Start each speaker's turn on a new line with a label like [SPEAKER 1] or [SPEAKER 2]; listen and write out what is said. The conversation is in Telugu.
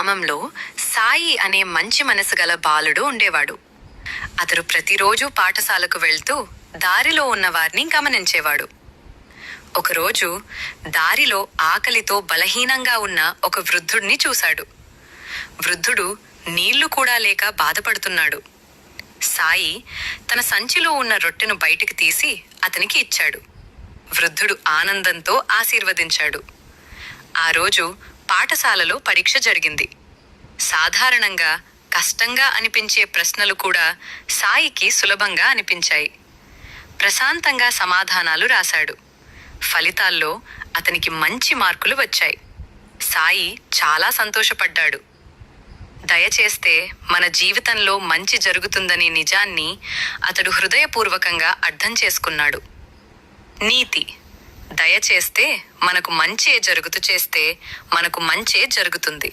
[SPEAKER 1] గ్రామంలో సాయి అనే మంచి మనసు గల బాలుడు ఉండేవాడు. అతడు ప్రతిరోజు పాఠశాలకు వెళ్తూ దారిలో ఉన్నవారిని గమనించేవాడు. ఒకరోజు దారిలో ఆకలితో బలహీనంగా ఉన్న ఒక వృద్ధుడిని చూశాడు. వృద్ధుడు నీళ్లు కూడా లేక బాధపడుతున్నాడు. సాయి తన సంచిలో ఉన్న రొట్టెను బయటికి తీసి అతనికి ఇచ్చాడు. వృద్ధుడు ఆనందంతో ఆశీర్వదించాడు. ఆ రోజు పాఠశాలలో పరీక్ష జరిగింది. సాధారణంగా కష్టంగా అనిపించే ప్రశ్నలు కూడా సాయికి సులభంగా అనిపించాయి. ప్రశాంతంగా సమాధానాలు రాశాడు. ఫలితాల్లో అతనికి మంచి మార్కులు వచ్చాయి. సాయి చాలా సంతోషపడ్డాడు. దయచేస్తే మన జీవితంలో మంచి జరుగుతుందనే నిజాన్ని అతడు హృదయపూర్వకంగా అర్థం చేసుకున్నాడు. నీతి: దయచేస్తే మనకు మంచే జరుగుతూ చేస్తే మనకు మంచే జరుగుతుంది.